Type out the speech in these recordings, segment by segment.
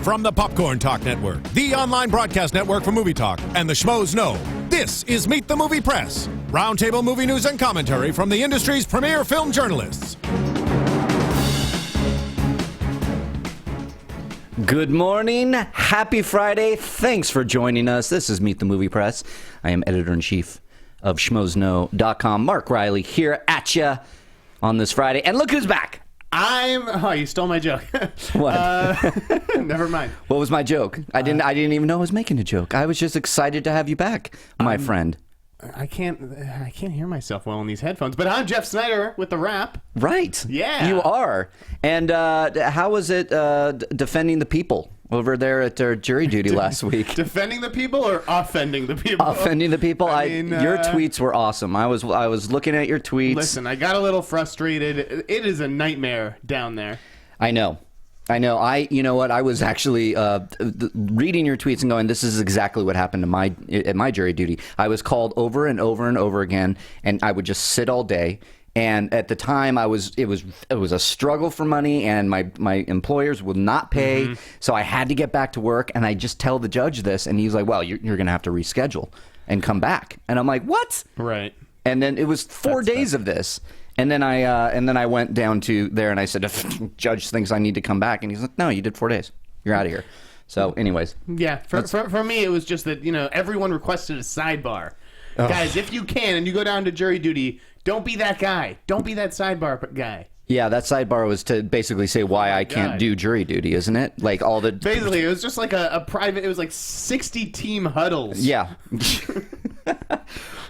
From the Popcorn Talk Network, the online broadcast network for movie talk, and the Schmoes Know, this is Meet the Movie Press. Roundtable movie news and commentary from the industry's premier film journalists. Good morning. Happy Friday. Thanks for joining us. This is Meet the Movie Press. I am editor-in-chief of schmoesknow.com. Mark Reilly here at you on this Friday. And look who's back. Oh, you stole my joke. What? Never mind. What was my joke? I didn't even know I was making a joke. I was just excited to have you back, my friend. I can't hear myself well in these headphones, but I'm Jeff Sneider with the rap. Right. Yeah. You are. And how was it defending the people over there at their jury duty last week? Defending the people or offending the people? Offending the people. I mean, your tweets were awesome. I was looking at your tweets. Listen, I got a little frustrated. It is a nightmare down there. I know. You know what? I was actually reading your tweets and going, this is exactly what happened at my jury duty. I was called over and over and over again, and I would just sit all day. And at the time, it was a struggle for money, and my employers would not pay, so I had to get back to work. And I just tell the judge this, and he's like, "Well, you're going to have to reschedule and come back." And I'm like, "What?" Right. And then it was 4 days of this, and then I went down to there, and I said, "If judge thinks I need to come back," and he's like, "No, you did 4 days. You're out of here." So, anyways, yeah. For me, it was just that everyone requested a sidebar. Ugh. Guys, if you can, and you go down to jury duty, don't be that guy. Don't be that sidebar guy. Yeah, that sidebar was to basically say why I can't do jury duty, isn't it? Like all the... Basically, it was just like a private... It was like 60 team huddles. Yeah.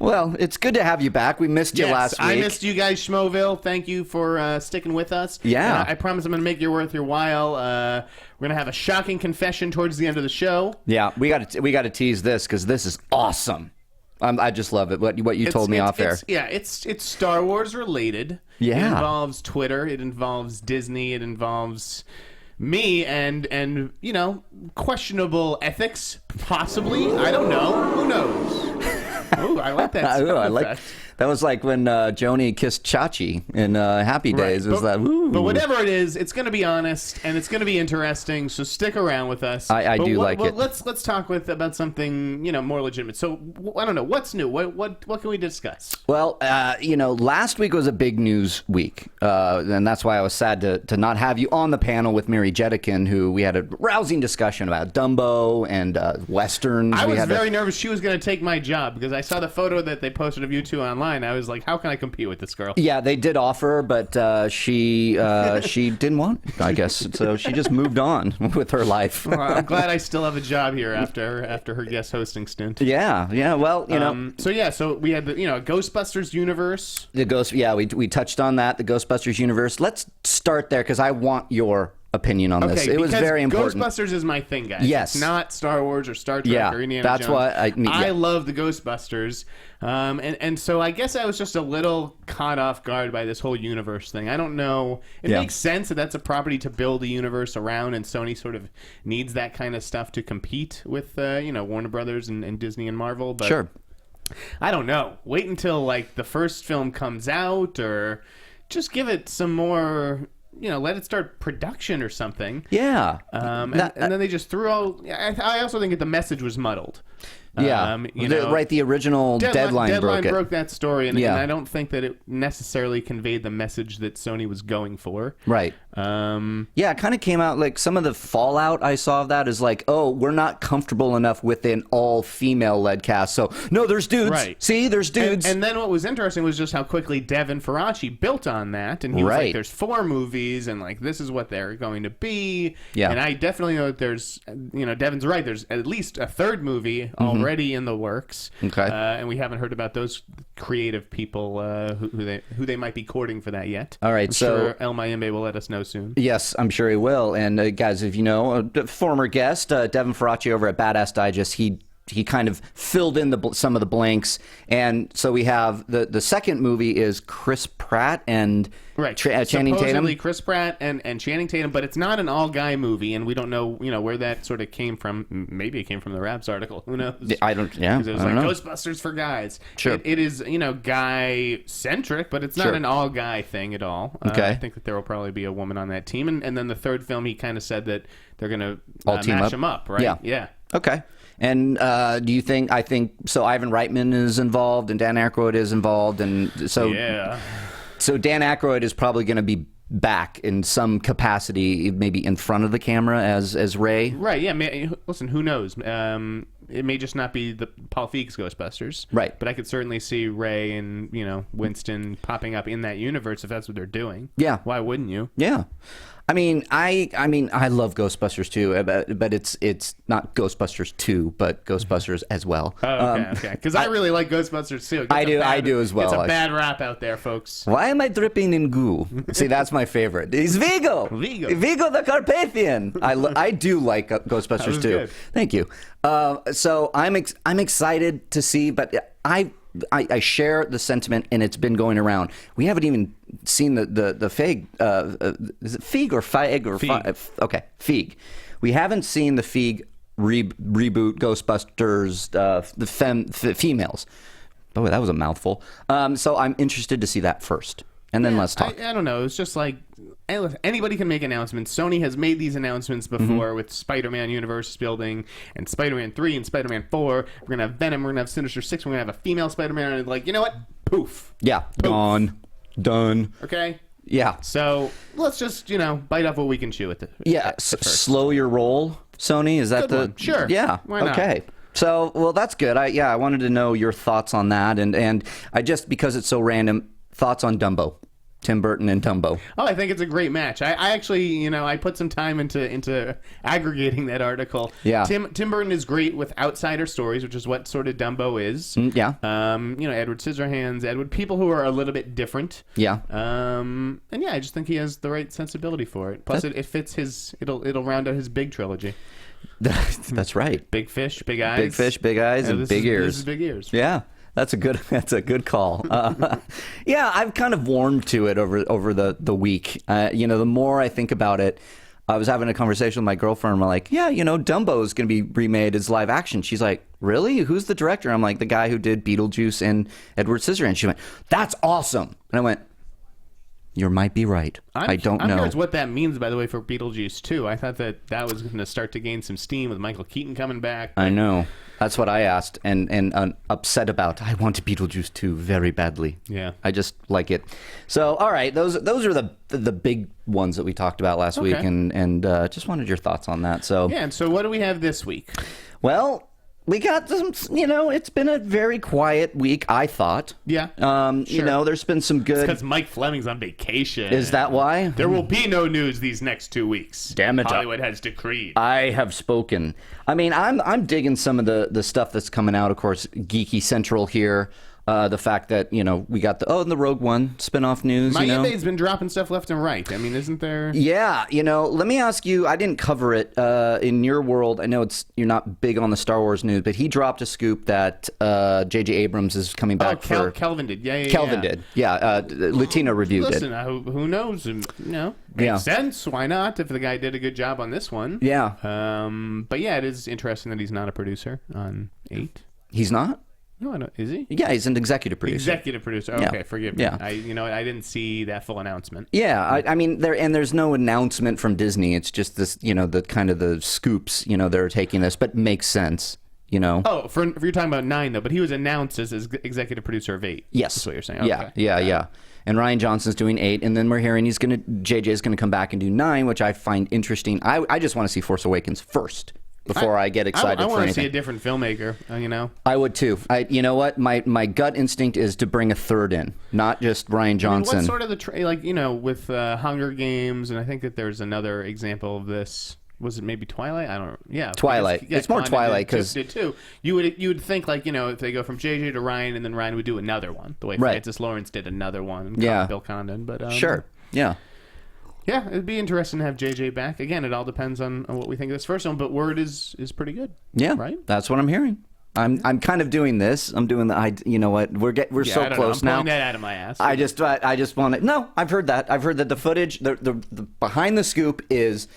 Well, it's good to have you back. We missed you last week. I missed you guys, Schmoville. Thank you for sticking with us. Yeah. I promise I'm going to make it worth your while. We're going to have a shocking confession towards the end of the show. Yeah, we got to tease this because this is awesome. I just love it. What you told me off air. It's Star Wars related. Yeah. It involves Twitter. It involves Disney. It involves me and questionable ethics, possibly. I don't know. Who knows? Ooh, I like that. That was like when Joni kissed Chachi in Happy Days. It was ooh. But whatever it is, it's going to be honest and it's going to be interesting. So stick around with us. I do like it. Let's talk about something more legitimate. So I don't know what's new. What can we discuss? Well, last week was a big news week, and that's why I was sad to not have you on the panel with Mary Jetikin, who we had a rousing discussion about Dumbo and westerns. I was very nervous she was going to take my job because I saw the photo that they posted of you two online. I was like, how can I compete with this girl? Yeah, they did offer, but she didn't want it, I guess. So she just moved on with her life. Well, I'm glad I still have a job here after her guest hosting stint. Yeah. Well, So we had the Ghostbusters universe. We touched on that. The Ghostbusters universe. Let's start there because I want your opinion on this. It was very important. Ghostbusters is my thing, guys. Yes. It's not Star Wars or Star Trek or Indiana Jones. That's why I love the Ghostbusters. And so I guess I was just a little caught off guard by this whole universe thing. I don't know. It makes sense that that's a property to build a universe around, and Sony sort of needs that kind of stuff to compete with Warner Brothers and Disney and Marvel. But sure. I don't know. Wait until the first film comes out, or just give it some more... let it start production or something. Yeah. And then they just threw all... I also think that the message was muddled. Yeah. The original Deadline broke that story, and I don't think that it necessarily conveyed the message that Sony was going for. Right. It kind of came out like some of the fallout I saw of that is like, oh, we're not comfortable enough with an all-female led cast. So, no, there's dudes. Right. See, there's dudes. And then what was interesting was just how quickly Devin Faraci built on that. And he was like, there's 4 movies, and this is what they're going to be. Yeah. And I definitely know that there's, Devin's right. There's at least a 3rd movie already in the works. Okay. And we haven't heard about those creative people who they might be courting for that yet. All right. I'm sure El Mayimbe will let us know soon. Yes, I'm sure he will. And guys, if you know, a former guest, Devin Faraci over at Badass Digest, he he kind of filled in some of the blanks. And so we have the second movie is Chris Pratt and Channing Tatum. Supposedly Chris Pratt and Channing Tatum, but it's not an all-guy movie, and we don't know, where that sort of came from. Maybe it came from the Raps article. Who knows? I don't. Yeah, because it was like Ghostbusters for guys. Sure, it is guy-centric, but it's not an all-guy thing at all. Okay, I think that there will probably be a woman on that team, and then the third film, he kind of said that they're going to mash them up, right? Yeah. Okay. And do you think? I think so. Ivan Reitman is involved, and Dan Aykroyd is involved, and so So Dan Aykroyd is probably going to be back in some capacity, maybe in front of the camera as Ray. Right. Yeah. Listen, who knows? It may just not be the Paul Feig's Ghostbusters. Right. But I could certainly see Ray and Winston popping up in that universe if that's what they're doing. Yeah. Why wouldn't you? Yeah. I mean, I love Ghostbusters too, but it's not Ghostbusters 2, but Ghostbusters as well. Oh, okay. Because I really like Ghostbusters too. I do as well. It's a bad rap out there, folks. Why am I dripping in goo? See, that's my favorite. It's Vigo the Carpathian. I do like Ghostbusters too. Good. Thank you. So I'm excited to see, but I share the sentiment, and it's been going around. We haven't even seen the Feig. Is it Feig or Feig or Feig? Okay, Feig. We haven't seen the Feig reboot Ghostbusters. The females. Oh, that was a mouthful. So I'm interested to see that first, and then let's talk. I don't know. It's just like anybody can make announcements. Sony has made these announcements before with Spider-Man universe building and Spider-Man 3 and Spider-Man 4. We're going to have Venom. We're going to have Sinister Six. We're going to have a female Spider-Man. And you know what? Poof. Yeah. Poof. Done. Okay? Yeah. So let's just, bite off what we can chew at the slow your roll, Sony. Is that Good one. Sure. Yeah. Why not? Okay. So, well, that's good. I wanted to know your thoughts on that. And I just, because it's so random, thoughts on Dumbo. Tim Burton and Dumbo. Oh, I think it's a great match. I actually, I put some time into aggregating that article. Yeah. Tim Burton is great with outsider stories, which is what sort of Dumbo is. Yeah. Edward Scissorhands, people who are a little bit different. Yeah. And yeah, I just think he has the right sensibility for it. Plus, it fits it'll round out his big trilogy. That's right. Big fish, big eyes. Big fish, big eyes, and big ears. This is big ears. Yeah. That's a good call. Yeah, I've kind of warmed to it over the week. The more I think about it, I was having a conversation with my girlfriend. And we're like, yeah, Dumbo is going to be remade as live action. She's like, really? Who's the director? I'm like, the guy who did Beetlejuice and Edward Scissorhands. She went, that's awesome. And I went, you might be right. I don't know. I'm curious what that means, by the way, for Beetlejuice 2. I thought that was going to start to gain some steam with Michael Keaton coming back. I know. That's what I asked and upset about. I want Beetlejuice 2 very badly. Yeah. I just like it. So, all right, those are the big ones that we talked about last week, and just wanted your thoughts on that. So yeah, and so what do we have this week? Well, we got some, it's been a very quiet week, I thought. Yeah. Sure. There's been some good... It's because Mike Fleming's on vacation. Is that why? There will be no news these next 2 weeks. Damn it. Hollywood has decreed. I have spoken. I mean, I'm digging some of the stuff that's coming out, of course, Geeky Central here. The fact that, we got the Rogue One spinoff news. Miami's been dropping stuff left and right. I mean, isn't there? Yeah. Let me ask you, I didn't cover it in your world. I know you're not big on the Star Wars news, but he dropped a scoop that J.J. Abrams is coming back for... Kelvin did. Yeah. Kelvin did. Yeah. Latino reviewed it. Listen, who knows? Makes sense. Why not? If the guy did a good job on this one. Yeah. But yeah, it is interesting that he's not a producer on 8. He's not? No, I don't. Is he? Yeah, he's an executive producer. Executive producer. Okay, forgive me. Yeah. I didn't see that full announcement. Yeah, I mean, there's no announcement from Disney. It's just this, the kind of the scoops, they're taking this, but makes sense, Oh, for you're talking about 9 though, but he was announced as executive producer of 8. Yes, that's what you're saying. Okay. Yeah. Yeah. And Rian Johnson's doing 8, and then we're hearing JJ's gonna come back and do 9, which I find interesting. I just want to see Force Awakens first. Before I get excited I for anything. I want to see a different filmmaker, I would too. You know what? My gut instinct is to bring a third in, not just Rian Johnson. What's sort of the with Hunger Games, and I think that there's another example of this. Was it maybe Twilight? I don't know. Yeah, Twilight. It's more Twilight because did too. You would think if they go from JJ to Ryan, and then Ryan would do another one, the way Francis Lawrence did another one. And Bill Condon, but sure, yeah. Yeah, it'd be interesting to have JJ back. Again, it all depends on what we think of this first one, but word is pretty good. Yeah, right? That's what I'm hearing. I'm kind of doing this. I'm doing the. You know what? We're so close now. I'm pulling that out of my ass. I just want to. No, I've heard that. I've heard that the footage, the behind the scoop is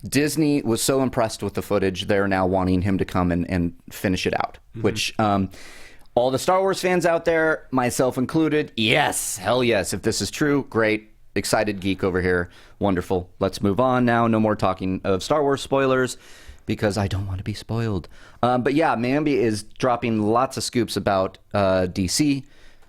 Disney was so impressed with the footage, they're now wanting him to come and finish it out. Which all the Star Wars fans out there, myself included, yes, hell yes. If this is true, great. Excited geek over here. Wonderful. Let's move on now. No more talking of Star Wars spoilers, because I don't want to be spoiled. But yeah, Mambi is dropping lots of scoops about DC,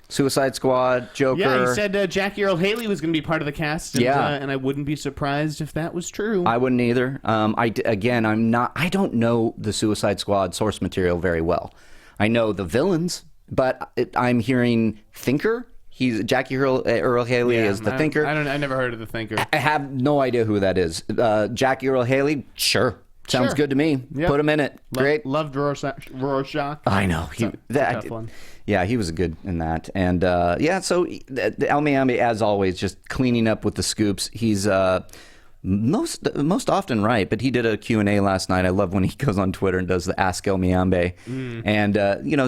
Suicide Squad, Joker. Yeah, he said Jackie Earle Haley was going to be part of the cast, and, and I wouldn't be surprised if that was true. I wouldn't either. I don't know the Suicide Squad source material very well. I know the villains, but I'm hearing Thinker. Jackie Earle Haley is the Thinker. I never heard of the Thinker. I have no idea who that is. Jackie Earle Haley, sure. Sounds good to me. Yep. Put him in it. Great. Loved Rorschach. I know. Tough one. Yeah, he was good in that. And so El Mayambi, as always, just cleaning up with the scoops. He's most often right, but he did a Q&A last night. I love when he goes on Twitter and does the Ask El Mayambe. And,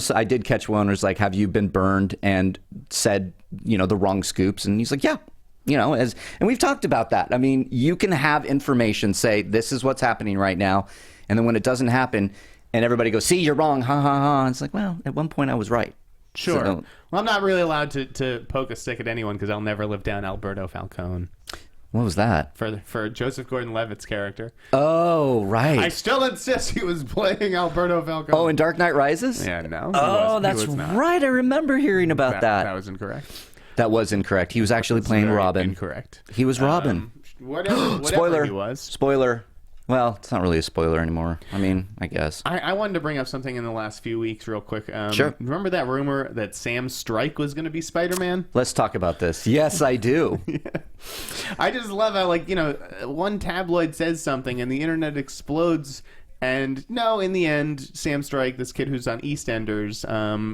so I did catch one where it's like, have you been burned and said, the wrong scoops? And he's like, yeah. And we've talked about that. I mean, you can have information say, this is what's happening right now. And then when it doesn't happen and everybody goes, see, you're wrong. Ha, ha, ha. It's like, well, at one point I was right. Sure. So, well, I'm not really allowed to poke a stick at anyone because I'll never live down Alberto Falcone. What was that? For Joseph Gordon-Levitt's character. Oh, right. I still insist he was playing Alberto Falcone. Oh, in Dark Knight Rises? Yeah, no. That's right. I remember hearing about that. That was incorrect. That was incorrect. He was actually playing Robin. Incorrect. He was Robin. Whatever Spoiler. He was. Spoiler. Well, it's not really a spoiler anymore. I mean, I guess. I wanted to bring up something in the last few weeks real quick. Sure. Remember that rumor that Sam Strike was going to be Spider-Man? Let's talk about this. Yes, I do. Yeah. I just love how, one tabloid says something and the internet explodes. And no, in the end, Sam Strike, this kid who's on EastEnders,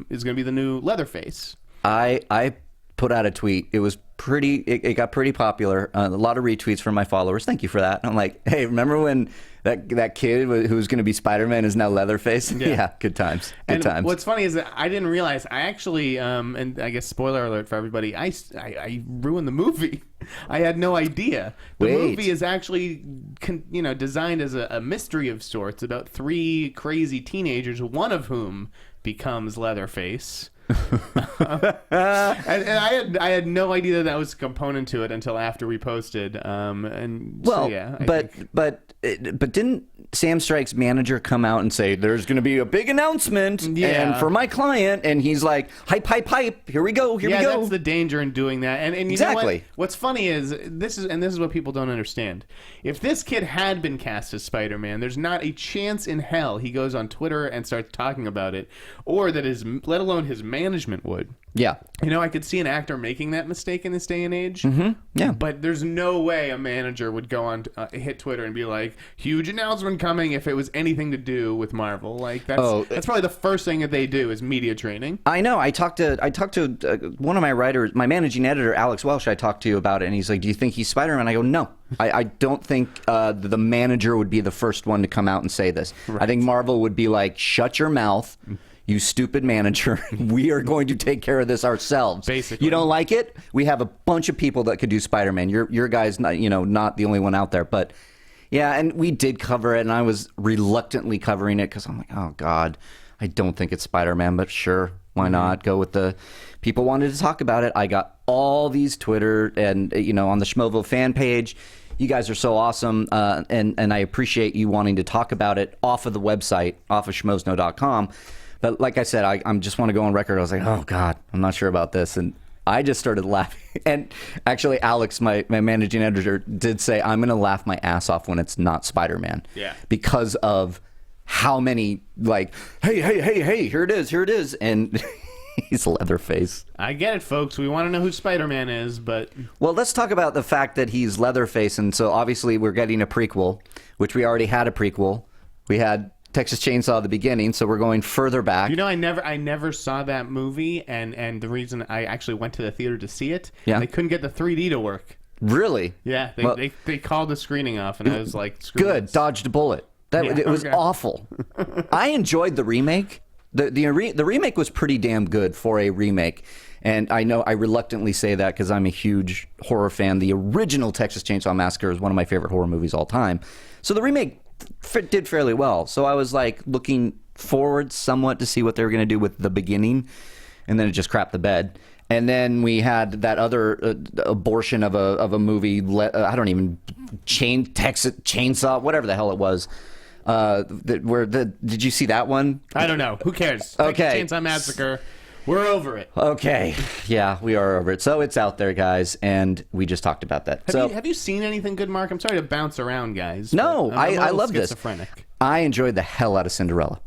is going to be the new Leatherface. I put out a tweet. It was it got pretty popular. A lot of retweets from my followers. Thank you for that. I'm like, hey, remember when that kid who was going to be Spider-Man is now Leatherface? Yeah, good times. Good times. What's funny is that I didn't realize. I actually, and I guess spoiler alert for everybody, I ruined the movie. I had no idea. The movie is actually, designed as a mystery of sorts about three crazy teenagers, one of whom becomes Leatherface. And I had no idea that was a component to it until after we posted. But didn't Sam Strike's manager come out and say there's going to be a big announcement and for my client, and he's like, hype, hype, hype, here we go. Yeah, that's the danger in doing that. And you exactly. know what? What's funny is this is what people don't understand. If this kid had been cast as Spider-Man, there's not a chance in hell he goes on Twitter and starts talking about it, or that let alone his management would. Yeah. I could see an actor making that mistake in this day and age. Mm-hmm. Yeah. But there's no way a manager would go on hit Twitter and be like, huge announcement coming if it was anything to do with Marvel. Like that's probably the first thing that they do is media training. I know. I talked to one of my writers, my managing editor, Alex Welsh. I talked to about it, and he's like, "Do you think he's Spider-Man?" I go, "No. I don't think the manager would be the first one to come out and say this. Right. I think Marvel would be like, shut your mouth. You stupid manager. We are going to take care of this ourselves. Basically. You don't like it? We have a bunch of people that could do Spider-Man. Your guy's not the only one out there. But yeah, and we did cover it, and I was reluctantly covering it because I'm like, oh God, I don't think it's Spider-Man, but sure, why not? Go with the people wanted to talk about it. I got all these Twitter and on the Schmoville fan page. You guys are so awesome, and I appreciate you wanting to talk about it off of the website, off of schmozno.com. But like I said, I just want to go on record. I was like, oh, God, I'm not sure about this. And I just started laughing. And actually, Alex, my managing editor, did say, I'm going to laugh my ass off when it's not Spider-Man. Yeah. Because of how many, like, hey, here it is. And he's Leatherface. I get it, folks. We want to know who Spider-Man is, but... Well, let's talk about the fact that he's Leatherface. And so, obviously, we're getting a prequel, which we already had a prequel. We had Texas Chainsaw at the beginning, so we're going further back. I never saw that movie, and the reason I actually went to the theater to see it, they couldn't get the 3D to work. Really? Yeah, they called the screening off, and I was like, screw good, this. Dodged a bullet. It was awful. I enjoyed the remake. The remake was pretty damn good for a remake. And I know I reluctantly say that because I'm a huge horror fan. The original Texas Chainsaw Massacre is one of my favorite horror movies all time. So the remake did fairly well. So I was like looking forward somewhat to see what they were going to do with the beginning. And then it just crapped the bed. And then we had that other abortion of a movie. I don't even Texas Chainsaw, whatever the hell it was. Did you see that one? I don't know. Who cares? Okay. Chainsaw Massacre. We're over it. Okay. Yeah, we are over it. So it's out there, guys, and we just talked about that. Have you seen anything good, Mark? I'm sorry to bounce around, guys. No, I love this. Schizophrenic. I enjoyed the hell out of Cinderella.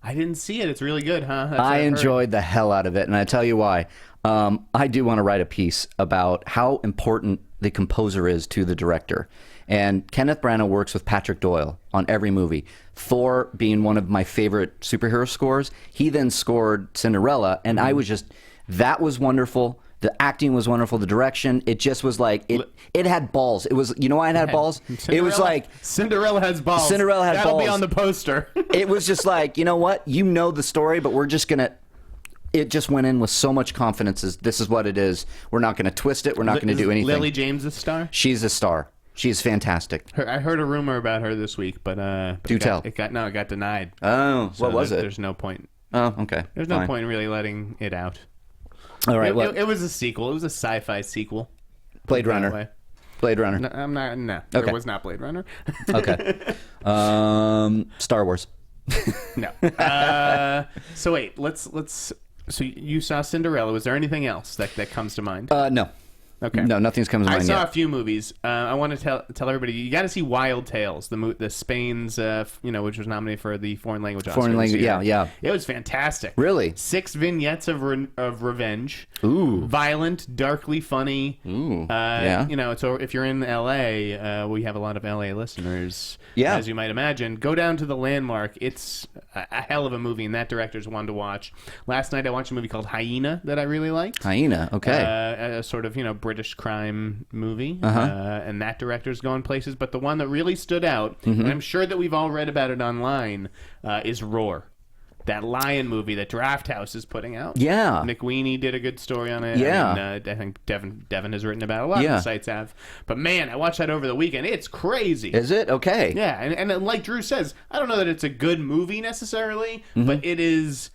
I didn't see it. It's really good, huh? I enjoyed the hell out of it, and I tell you why. I do want to write a piece about how important the composer is to the director. And Kenneth Branagh works with Patrick Doyle on every movie. Thor being one of my favorite superhero scores. He then scored Cinderella, and I was just, that was wonderful. The acting was wonderful. The direction, it just was like, it had balls. It was, you know why it had balls? It was like... Cinderella has balls. Cinderella has balls. That'll be on the poster. It was just like, you know what? You know the story, but we're just going to... It just went in with so much confidence. This is what it is. We're not going to twist it. We're not going to do anything. Lily James a star? She's a star. She's fantastic. I heard a rumor about her this week, but do tell. It got denied. Oh, so what was it? There's no point. Oh, okay. There's no point in really letting it out. All right. It was a sequel. It was a sci-fi sequel. Blade Runner. Blade Runner. No, I'm not. No, okay. There was not Blade Runner. Okay. Star Wars. No. So wait. Let's. So you saw Cinderella. Was there anything else that comes to mind? No. Okay. No, nothing's coming to mind yet. I saw a few movies. I want to tell everybody you got to see Wild Tales, the Spain's, which was nominated for the foreign language Oscar. Foreign language, yeah. It was fantastic. Really? 6 vignettes of revenge. Ooh. Violent, darkly funny. Ooh. Yeah. So if you're in L.A., we have a lot of L.A. listeners. Yeah. As you might imagine, go down to the Landmark. It's a hell of a movie, and that director's one to watch. Last night I watched a movie called Hyena that I really liked. Hyena, okay. A sort of British crime movie, and that director's going places. But the one that really stood out, and I'm sure that we've all read about it online, is Roar. That lion movie that Draft House is putting out. Yeah. McWeeny did a good story on it. Yeah. I think Devin has written about it. A lot of the sites have. But man, I watched that over the weekend. It's crazy. Is it? Okay. Yeah, and like Drew says, I don't know that it's a good movie necessarily, but it is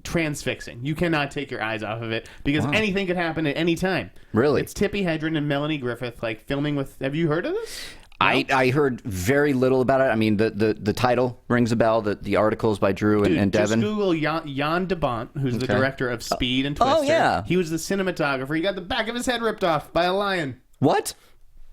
transfixing. You cannot take your eyes off of it because anything could happen at any time. Really? It's Tippi Hedren and Melanie Griffith filming with... Have you heard of this? I heard very little about it. I mean, the title rings a bell. The articles by Drew and Devin. Just Google Jan de Bont, who's the director of Speed and Twister. Oh, yeah. He was the cinematographer. He got the back of his head ripped off by a lion. What?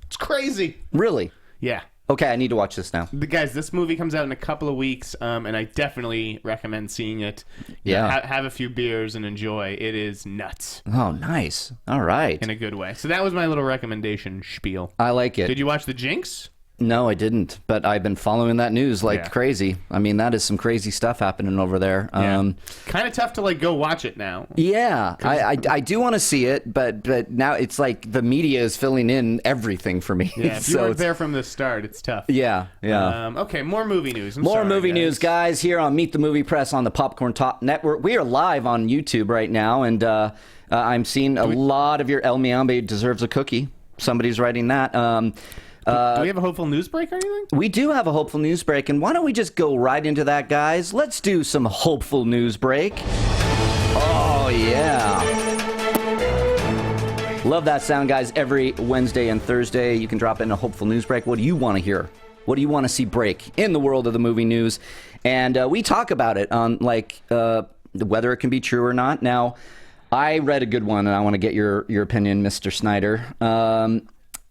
It's crazy. Really? Yeah. Okay, I need to watch this now. Guys, this movie comes out in a couple of weeks, and I definitely recommend seeing it. Yeah. Have a few beers and enjoy. It is nuts. Oh, nice. All right. In a good way. So that was my little recommendation spiel. I like it. Did you watch The Jinx? No, I didn't, but I've been following that news like crazy. I mean, that is some crazy stuff happening over there. Kind of tough to go watch it now. Yeah, I do want to see it, but now it's like the media is filling in everything for me. Yeah, if you weren't there from the start, it's tough. Yeah. Okay, more movie news. More movie news, guys, here on Meet the Movie Press on the Popcorn Top Network. We are live on YouTube right now, and I'm seeing a lot of your El Miambe deserves a cookie. Somebody's writing that. Do we have a hopeful news break or anything? We do have a hopeful news break, and why don't we just go right into that, guys? Let's do some hopeful news break. Oh, yeah. Love that sound, guys. Every Wednesday and Thursday, you can drop in a hopeful news break. What do you want to hear? What do you want to see break in the world of the movie news? And we talk about it on, whether it can be true or not. Now, I read a good one, and I want to get your opinion, Mr. Sneider.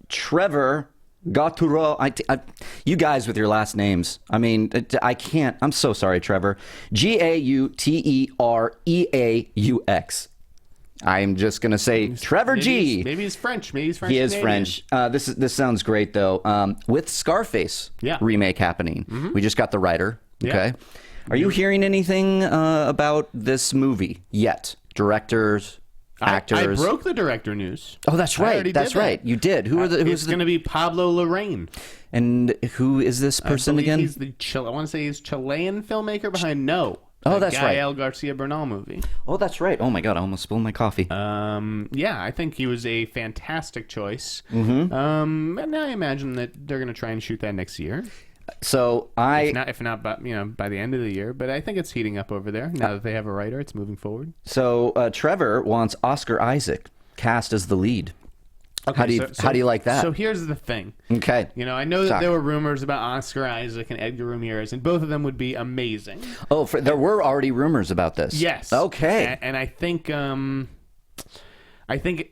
Trevor Gautreaux, you guys with your last names. I mean, I can't. I'm so sorry, Trevor. Gautereaux. I'm just gonna say Trevor G. Maybe he's French. Maybe he's French. He is French. This sounds great though. With Scarface remake happening, we just got the writer. Okay, are you hearing anything about this movie yet? Directors. Actors. I broke the director news. Oh, that's right. That's right. You did. It's going to be Pablo Larraín. And who is this person again? I want to say he's Chilean filmmaker behind No. Oh, that's right. Gael Garcia Bernal movie. Oh, that's right. Oh my God, I almost spilled my coffee. Yeah, I think he was a fantastic choice. Mm-hmm. And I imagine that they're going to try and shoot that next year. So if not by the end of the year, but I think it's heating up over there now that they have a writer. It's moving forward. So Trevor wants Oscar Isaac cast as the lead. Okay, how do you like that? So here's the thing. Okay. I know that there were rumors about Oscar Isaac and Edgar Ramirez, and both of them would be amazing. Oh, there were already rumors about this. Yes. Okay. And I think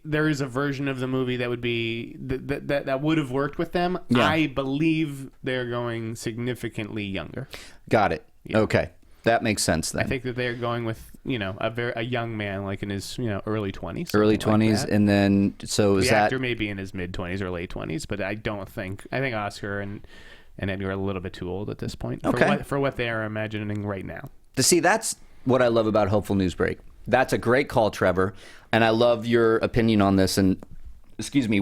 there is a version of the movie that would be that would have worked with them. Yeah. I believe they're going significantly younger. Got it. Yeah. Okay. That makes sense then. I think that they're going with, a young man like in his, early 20s. Early 20s, like, and then the actor may be in his mid 20s or late 20s, but I think Oscar and Edgar are a little bit too old at this point for what they are imagining right now. See, that's what I love about Hopeful Newsbreak. That's a great call, Trevor, and I love your opinion on this and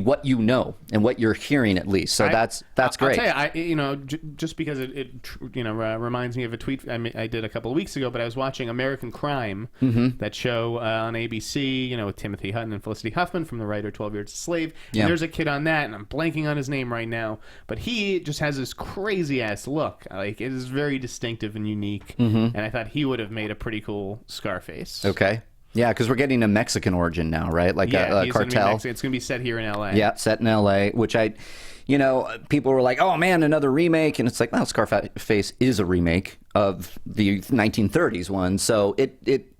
what you know and what you're hearing at least. So that's great. I'll tell you, just because it reminds me of a tweet I did a couple of weeks ago, but I was watching American Crime, that show on ABC, with Timothy Hutton and Felicity Huffman from the writer 12 Years a Slave. And there's a kid on that, and I'm blanking on his name right now, but he just has this crazy ass look. Like, it is very distinctive and unique, and I thought he would have made a pretty cool Scarface. Okay. Yeah, because we're getting a Mexican origin now, right? Like a cartel. It's going to be set here in L.A. Yeah, set in L.A., which people were like, oh, man, another remake. And it's like, well, Scarface is a remake of the 1930s one. So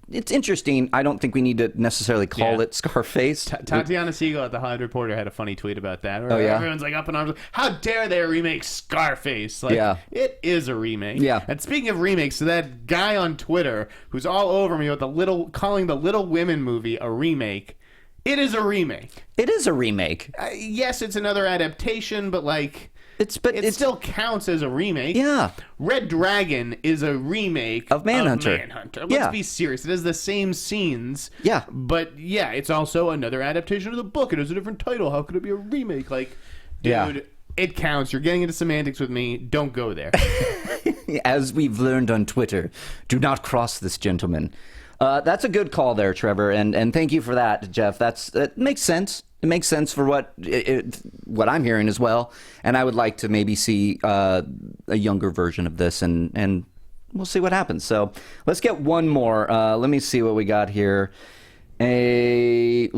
it's interesting. I don't think we need to necessarily call it Scarface. Tatiana Siegel at The Hollywood Reporter had a funny tweet about that. Oh, yeah? Everyone's like up in arms. How dare they remake Scarface? Like, it is a remake. Yeah. And speaking of remakes, so that guy on Twitter who's all over me with calling the Little Women movie a remake, it is a remake. It is a remake. Yes, it's another adaptation, but like... It still counts as a remake. Yeah. Red Dragon is a remake of Manhunter. Let's be serious. It has the same scenes. Yeah. But yeah, it's also another adaptation of the book. It has a different title. How could it be a remake? Like, dude, it counts. You're getting into semantics with me. Don't go there. As we've learned on Twitter, do not cross this gentleman. That's a good call there, Trevor, and thank you for that, Jeff. That makes sense. It makes sense for what I'm hearing as well, and I would like to maybe see a younger version of this, and we'll see what happens. So let's get one more. Let me see what we got here. Davey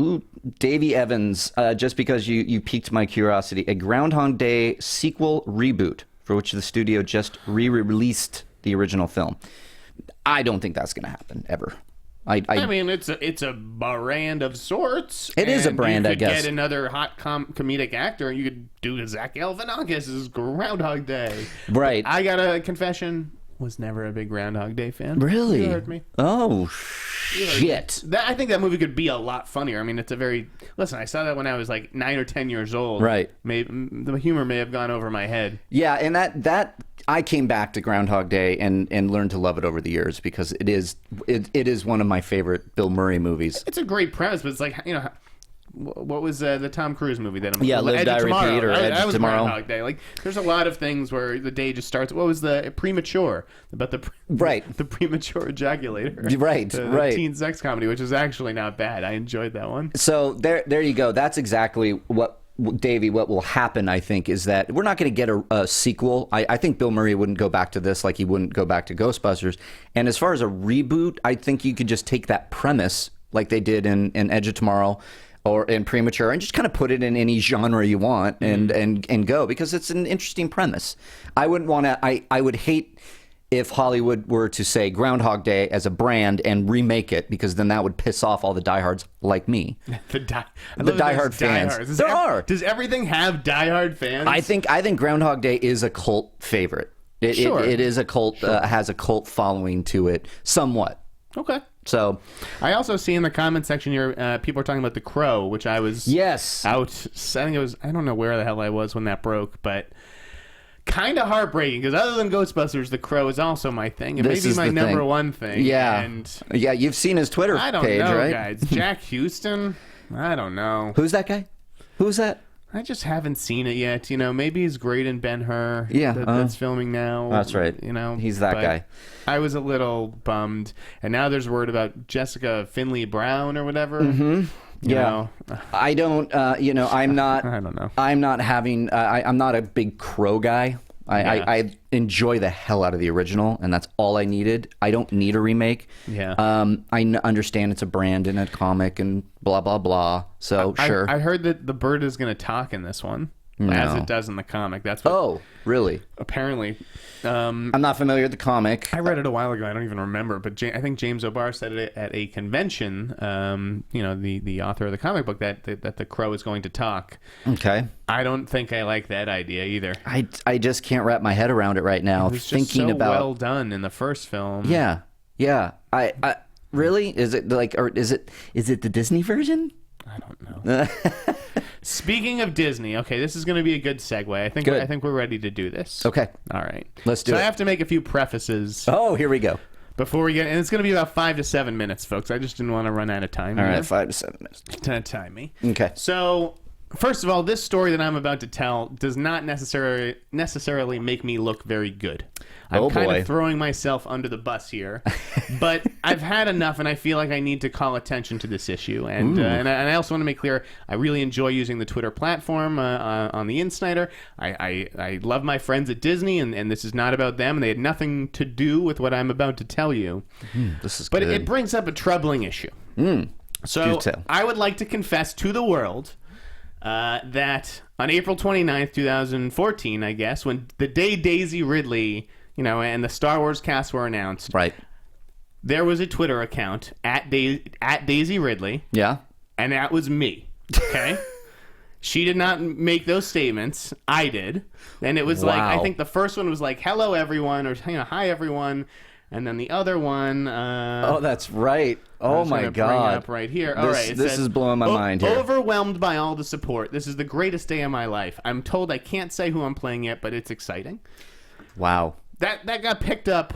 Evans, just because you piqued my curiosity, a Groundhog Day sequel reboot for which the studio just re-released the original film. I don't think that's going to happen ever. I mean, it's a brand of sorts. It is a brand, I guess. You could get another hot comedic actor, and you could do Zach Galifianakis' Groundhog Day. Right. I got a confession. Was never a big Groundhog Day fan. Really? You heard me. Oh, shit. I think that movie could be a lot funnier. I mean, it's a very... Listen, I saw that when I was like 9 or 10 years old. Right. The humor may have gone over my head. Yeah, and that I came back to Groundhog Day and learned to love it over the years because it is one of my favorite Bill Murray movies. It's a great premise, but it's like, what was the Tom Cruise movie that Live, Die, Repeat, or Edge of Tomorrow. Groundhog Day. Like, there's a lot of things where the day just starts. What was the premature about the premature ejaculator? Right, the teen sex comedy, which is actually not bad. I enjoyed that one. So there you go. That's exactly what will happen, I think, is that we're not going to get a sequel. I think Bill Murray wouldn't go back to this like he wouldn't go back to Ghostbusters. And as far as a reboot, I think you could just take that premise like they did in Edge of Tomorrow or in Premature and just kind of put it in any genre you want and go, because it's an interesting premise. I wouldn't want to... I would hate if Hollywood were to say Groundhog Day as a brand and remake it, because then that would piss off all the diehards like me. the diehard fans. There are. Does everything have diehard fans? I think Groundhog Day is a cult favorite. It is a cult, has a cult following to it, somewhat. Okay. So, I also see in the comment section here, people are talking about The Crow, which I was out. I think it was, I don't know where the hell I was when that broke, but kind of heartbreaking, because other than Ghostbusters, The Crow is also my thing. It may be my number one thing. Yeah. And yeah, you've seen his Twitter page, right? I don't know, guys. Jack Houston? I don't know. Who's that guy? Who's that? I just haven't seen it yet. Maybe he's great in Ben-Hur. Yeah, that's filming now. That's right. He's that guy. I was a little bummed, and now there's word about Jessica Finley Brown or whatever. I don't. I'm not. I don't know. I'm not having. I'm not a big Crow guy. I enjoy the hell out of the original, and that's all I needed. I don't need a remake. Yeah. I understand it's a brand and a comic and blah, blah, blah. So, sure. I heard that the bird is going to talk in this one, as it does in the comic. That's what. Oh, really? Apparently. I'm not familiar with the comic. I read it a while ago. I don't even remember, but I think James O'Barr said it at a convention. The author of the comic book that the Crow is going to talk. Okay. I don't think I like that idea either. I just can't wrap my head around it right now. It was just so well done in the first film. Yeah. I really, is it or is it the Disney version? I don't know. Speaking of Disney, okay, this is going to be a good segue. I think we're ready to do this. Okay. All right. Let's do it. So I have to make a few prefaces. Oh, here we go. Before we get, and it's going to be about 5 to 7 minutes, folks. I just didn't want to run out of time. All right, 5 to 7 minutes. To time me. Okay. So, first of all, this story that I'm about to tell does not necessarily make me look very good. I'm kind of throwing myself under the bus here, but I've had enough, and I feel like I need to call attention to this issue. And I also want to make clear, I really enjoy using the Twitter platform on the Sneider. I love my friends at Disney, and this is not about them. And they had nothing to do with what I'm about to tell you. This is but good. It brings up a troubling issue. So I would like to confess to the world that on April 29th, 2014, I guess, when the day Daisy Ridley, and the Star Wars cast were announced, right, there was a Twitter account at Daisy Ridley. Yeah. And that was me. Okay? She did not make those statements. I did. And it was I think the first one was like, hello, everyone, or hi, everyone. And then the other one... oh, that's right. Oh, my God. Bring it up right here. All right. This is blowing my mind here. Overwhelmed by all the support. This is the greatest day of my life. I'm told I can't say who I'm playing yet, but it's exciting. Wow. That got picked up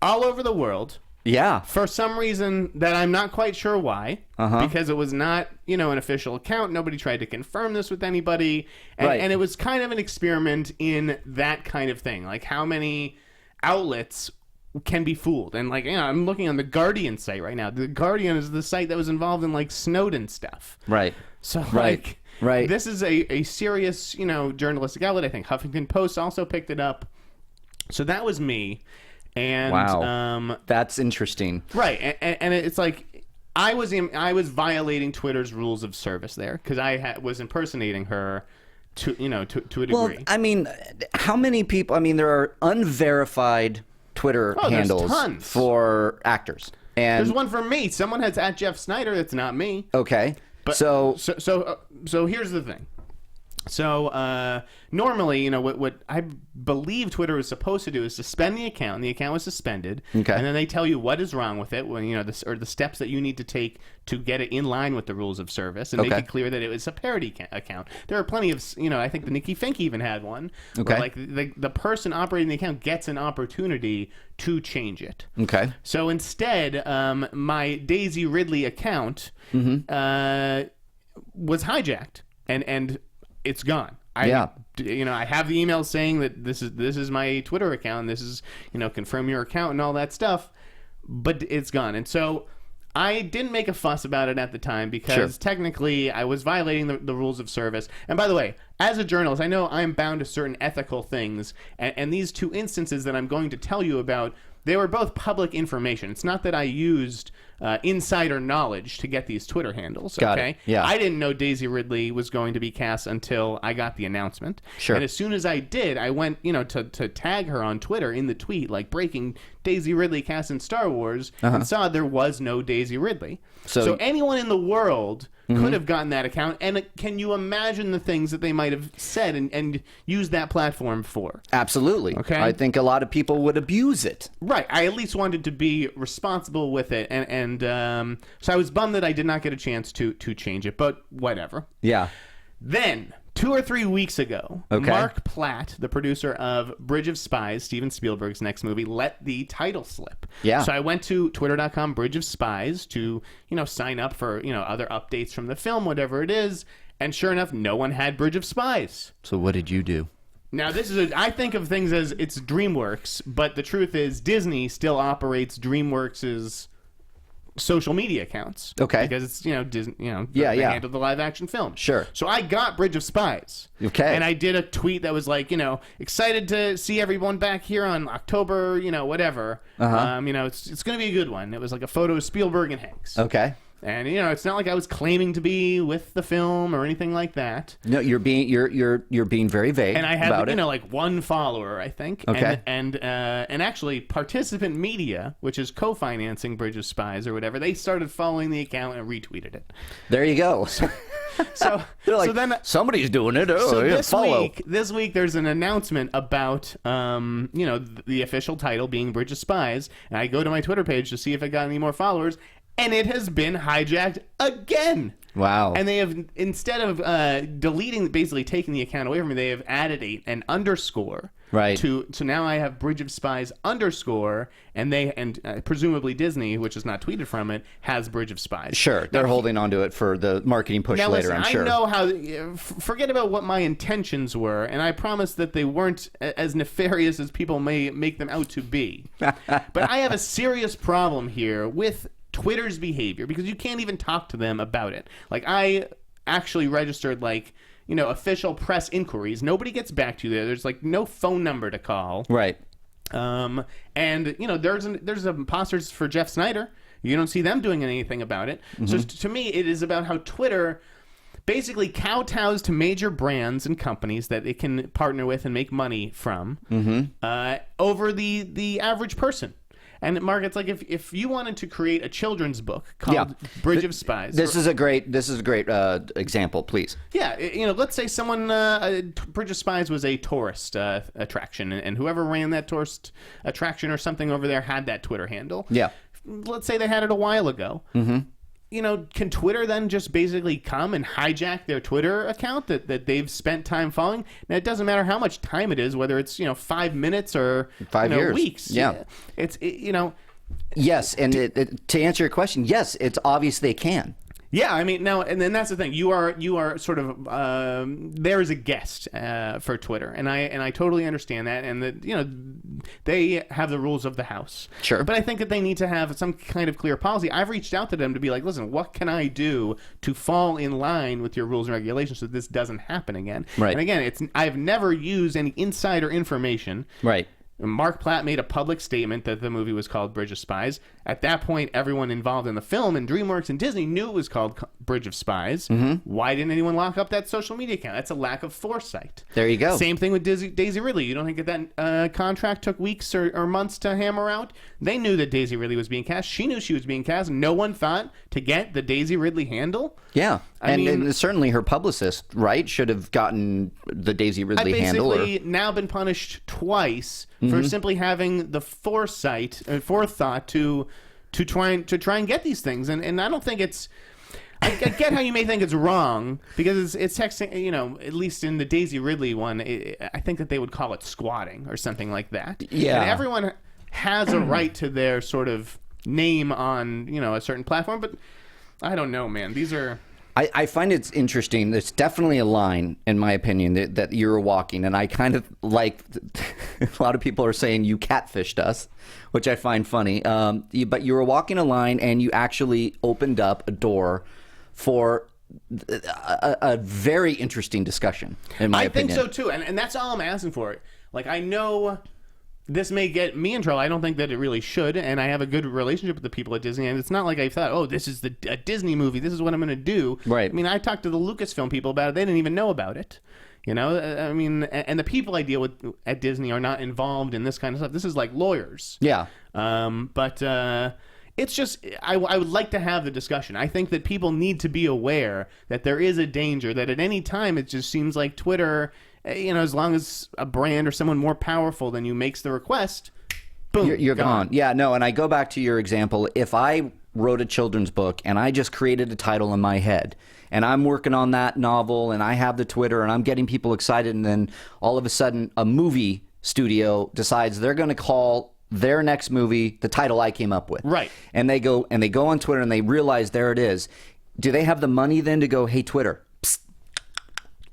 all over the world. Yeah. For some reason that I'm not quite sure why. Because it was not, an official account. Nobody tried to confirm this with anybody. And it was kind of an experiment in that kind of thing. Like how many outlets can be fooled. And I'm looking on the Guardian site right now. The Guardian is the site that was involved in Snowden stuff. Right. So right. This is a serious, journalistic outlet. I think Huffington Post also picked it up. So that was me. And wow. That's interesting. Right. And it's like I was violating Twitter's rules of service there because I was impersonating her to a degree. Well, I mean, how many people, there are unverified Twitter handles for actors. And there's one for me. Someone has at Jeff Sneider. That's not me. Okay. But so here's the thing. So normally, what I believe Twitter was supposed to do is suspend the account. And the account was suspended. Okay. And then they tell you what is wrong with it, when the steps that you need to take to get it in line with the rules of service, and make it clear that it was a parody account. There are plenty of, I think the Nikki Finke even had one. Okay. Where, the person operating the account gets an opportunity to change it. Okay. So instead, my Daisy Ridley account was hijacked, and it's gone. I have the email saying that this is my Twitter account. This is, confirm your account and all that stuff, but it's gone. And so I didn't make a fuss about it at the time because technically I was violating the rules of service. And by the way, as a journalist, I know I'm bound to certain ethical things. And these two instances that I'm going to tell you about, they were both public information. It's not that I used insider knowledge to get these Twitter handles. Got it. Yeah. I didn't know Daisy Ridley was going to be cast until I got the announcement. Sure. And as soon as I did, I went, to tag her on Twitter in the tweet, breaking Daisy Ridley cast in Star Wars, and saw there was no Daisy Ridley. So anyone in the world could have gotten that account. And can you imagine the things that they might have said and used that platform for? Absolutely. Okay. I think a lot of people would abuse it. Right. I at least wanted to be responsible with it. And so I was bummed that I did not get a chance to change it, but whatever. Yeah. Then 2 or 3 weeks ago, Mark Platt, the producer of Bridge of Spies, Steven Spielberg's next movie, let the title slip. Yeah. So I went to twitter.com Bridge of Spies to, sign up for, other updates from the film, whatever it is. And sure enough, no one had Bridge of Spies. So what did you do? Now, I think of things as it's DreamWorks, but the truth is Disney still operates DreamWorks' social media accounts. Okay. Because it's, Disney, they handle the live action film. Sure. So I got Bridge of Spies. Okay. And I did a tweet that was like, excited to see everyone back here on October, whatever. Uh-huh. It's going to be a good one. It was like a photo of Spielberg and Hanks. Okay. And it's not like I was claiming to be with the film or anything like that. No, you're being very vague. And I had about it. like one follower, I think. Okay. And actually, Participant Media, which is co-financing Bridge of Spies or whatever, they started following the account and retweeted it. There you go. So they're like, so then somebody's doing it. Oh, so yeah, follow. this week there's an announcement about the official title being Bridge of Spies, and I go to my Twitter page to see if it got any more followers. And it has been hijacked again. Wow. And they have, instead of basically taking the account away from me, they have added an underscore. Right. So now I have Bridge of Spies underscore, and presumably Disney, which is not tweeted from it, has Bridge of Spies. Sure. They're holding on to it for the marketing push now, later, listen, I'm sure. I know how... Forget about what my intentions were, and I promise that they weren't as nefarious as people may make them out to be. But I have a serious problem here with Twitter's behavior, because you can't even talk to them about it. Like, I actually registered official press inquiries. Nobody gets back to you there. There's no phone number to call. Right. And there's imposters for Jeff Sneider. You don't see them doing anything about it. Mm-hmm. So to me, it is about how Twitter basically kowtows to major brands and companies that it can partner with and make money from over the average person. And Mark, it's like if you wanted to create a children's book called Bridge of Spies. This is a great example, please. Yeah, let's say someone Bridge of Spies was a tourist attraction, and whoever ran that tourist attraction or something over there had that Twitter handle. Yeah. Let's say they had it a while ago. Mm-hmm. Can Twitter then just basically come and hijack their Twitter account that they've spent time following? Now, it doesn't matter how much time it is, whether it's 5 minutes or 5 years, weeks. Yeah, Yes, and to answer your question, yes, it's obvious they can. Yeah, I mean, now, and then that's the thing. You are sort of there as a guest for Twitter, and I totally understand that, and that they have the rules of the house. Sure, but I think that they need to have some kind of clear policy. I've reached out to them to be like, listen, what can I do to fall in line with your rules and regulations so this doesn't happen again? Right. And again, I've never used any insider information. Right. Mark Platt made a public statement that the movie was called Bridge of Spies. At that point, everyone involved in the film and DreamWorks and Disney knew it was called Bridge of Spies. Mm-hmm. Why didn't anyone lock up that social media account? That's a lack of foresight. There you go. Same thing with Daisy Ridley. You don't think that contract took weeks or months to hammer out? They knew that Daisy Ridley was being cast. She knew she was being cast. No one thought to get the Daisy Ridley handle. Yeah, and certainly her publicist, right, should have gotten the Daisy Ridley handle. I've basically now been punished twice for simply having the foresight and forethought to try and get these things, and I don't think it's. I get how you may think it's wrong because it's texting. At least in the Daisy Ridley one, I think that they would call it squatting or something like that. Yeah, and everyone has a right to their sort of name on a certain platform, but I don't know, man. These are. I find it's interesting. There's definitely a line, in my opinion, that you're walking, and I kind of like. A lot of people are saying you catfished us, which I find funny. But you were walking a line, and you actually opened up a door for a very interesting discussion. In my opinion, I think so too, and that's all I'm asking for. Like, I know. This may get me in trouble. I don't think that it really should, and I have a good relationship with the people at Disney, and it's not like I thought, oh, this is a Disney movie, this is what I'm going to do. Right. I mean, I talked to the Lucasfilm people about it. They didn't even know about it. I mean, and the people I deal with at Disney are not involved in this kind of stuff. This is like lawyers. Yeah. But it's just, I would like to have the discussion. I think that people need to be aware that there is a danger, that at any time it just seems like Twitter... as long as a brand or someone more powerful than you makes the request, boom, you're gone. Yeah, no, and I go back to your example. If I wrote a children's book and I just created a title in my head and I'm working on that novel and I have the Twitter and I'm getting people excited, and then all of a sudden a movie studio decides they're going to call their next movie the title I came up with. Right. And they go on Twitter and they realize there it is. Do they have the money then to go, hey, Twitter,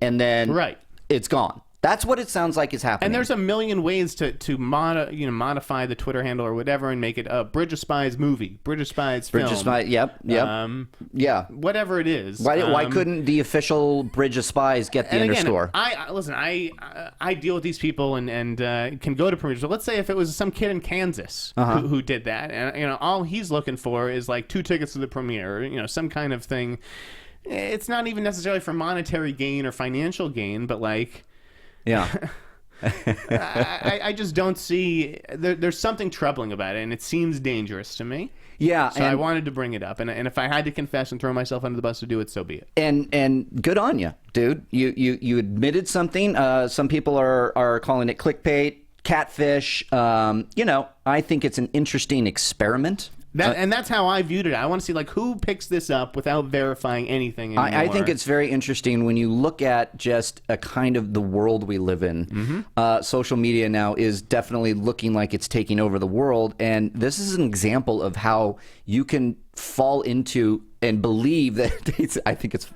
and then right. it's gone. That's what it sounds like is happening. And there's a million ways to modify the Twitter handle or whatever and make it a Bridge of Spies movie, Bridge of Spies film. Bridge of Spies, yep. Yeah. Whatever it is. Why couldn't the official Bridge of Spies get the underscore? I deal with these people and can go to premieres. So let's say if it was some kid in Kansas who did that, and all he's looking for is like 2 tickets to the premiere, some kind of thing. It's not even necessarily for monetary gain or financial gain, but like. Yeah. I just don't see there's something troubling about it, and it seems dangerous to me. Yeah, so I wanted to bring it up, and if I had to confess and throw myself under the bus to do it, so be it. And good on you, dude. You admitted something. Some people are calling it clickbait, catfish. I think it's an interesting experiment. And that's how I viewed it. I want to see who picks this up without verifying anything anymore. I think it's very interesting when you look at just a kind of the world we live in. Mm-hmm. Social media now is definitely looking like it's taking over the world, and this is an example of how you can fall into and believe that. I think it's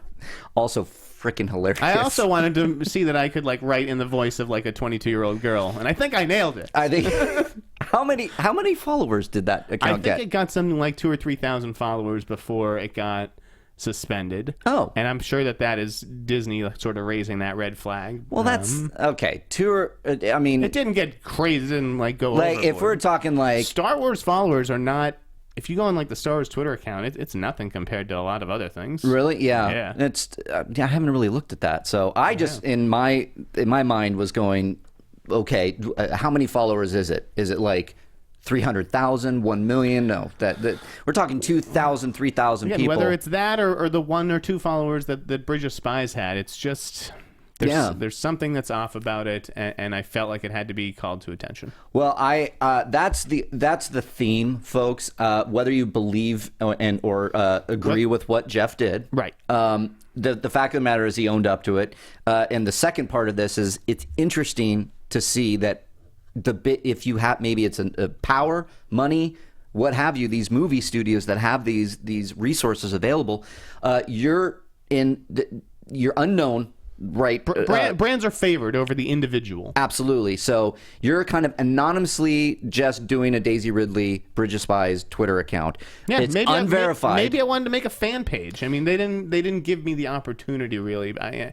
also freaking hilarious. I also wanted to see that I could write in the voice of a 22-year-old girl, and I think I nailed it. I think how many followers did that account get? I think it got something like 2,000 or 3,000 followers before it got suspended. Oh, and I'm sure that is Disney sort of raising that red flag. Well, that's okay. It didn't get crazy. It didn't go overboard. If we're talking Star Wars followers are not. If you go on the Star Wars Twitter account, it's nothing compared to a lot of other things. Really? Yeah. It's I haven't really looked at that. So I just in my mind was going, okay, how many followers is it? Is it 300,000, 1 million? No, that we're talking 2,000, 3,000 people. Whether it's that or the 1 or 2 followers that Bridge of Spies had, it's just. There's something that's off about it, and I felt like it had to be called to attention. Well, that's the theme, folks. Whether you believe or agree with what Jeff did, right? The fact of the matter is he owned up to it. And the second part of this is it's interesting to see that if you have maybe it's a power, money, what have you, these movie studios that have these resources available, you're unknown. Right. Brands are favored over the individual. Absolutely. So you're kind of anonymously just doing a Daisy Ridley Bridge of Spies Twitter account. Yeah, it's unverified. Maybe I wanted to make a fan page. I mean, they didn't give me the opportunity, really. I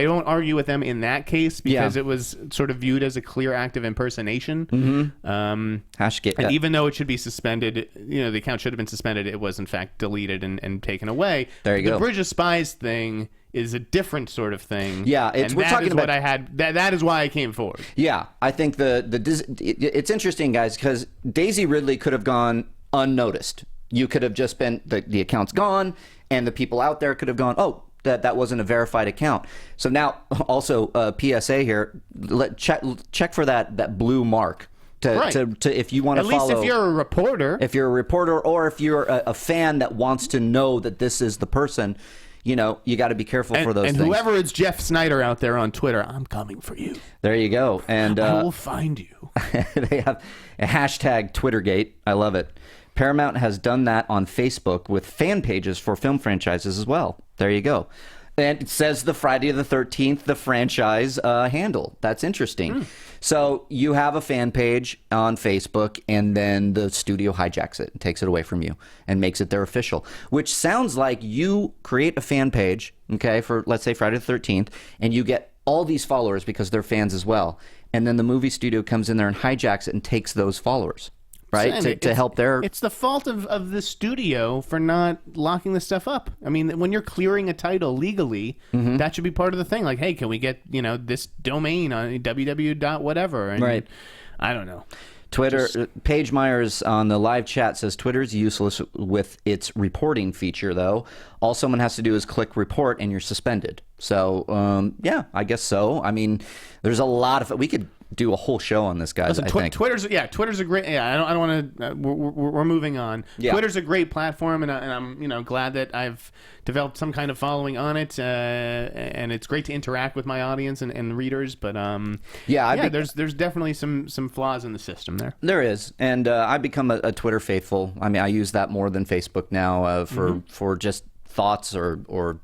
don't argue with them in that case because it was sort of viewed as a clear act of impersonation. Mm-hmm. And even though it should be suspended, the account should have been suspended, it was in fact deleted and taken away. There you go. The Bridge of Spies thing is a different sort of thing. Yeah, we're talking about what I had. That is why I came forward. Yeah, I think it's interesting, guys, because Daisy Ridley could have gone unnoticed. You could have just been the account's gone, and the people out there could have gone, oh, that wasn't a verified account. So now, also PSA here, check for that blue mark. To if you want to follow, at least if you're a reporter, or if you're a fan that wants to know that this is the person. You got to be careful for those things. And whoever is Jeff Sneider out there on Twitter, I'm coming for you. There you go. And I will find you. They have a hashtag Twittergate. I love it. Paramount has done that on Facebook with fan pages for film franchises as well. There you go. And it says the Friday the 13th, the franchise handle. That's interesting. So you have a fan page on Facebook, and then the studio hijacks it and takes it away from you and makes it their official, which sounds like you create a fan page, okay, for, let's say, Friday the 13th, and you get all these followers because they're fans as well. And then the movie studio comes in there and hijacks it and takes those followers. Right, to help their... It's the fault of the studio for not locking this stuff up. I mean, when you're clearing a title legally, that should be part of the thing. Like, hey, can we get, this domain on www.whatever? And right. I don't know. Twitter, Paige Myers on the live chat says Twitter's useless with its reporting feature, though. All someone has to do is click report and you're suspended. So, yeah, I guess so. I mean, there's a lot of... We could do a whole show on this, guys. Listen, I think Twitter's a great. Yeah, I don't want to. We're moving on. Yeah. Twitter's a great platform, and I'm glad that I've developed some kind of following on it, and it's great to interact with my audience and readers. But there's definitely some flaws in the system there. There is, and I've become a Twitter faithful. I mean, I use that more than Facebook now for just thoughts or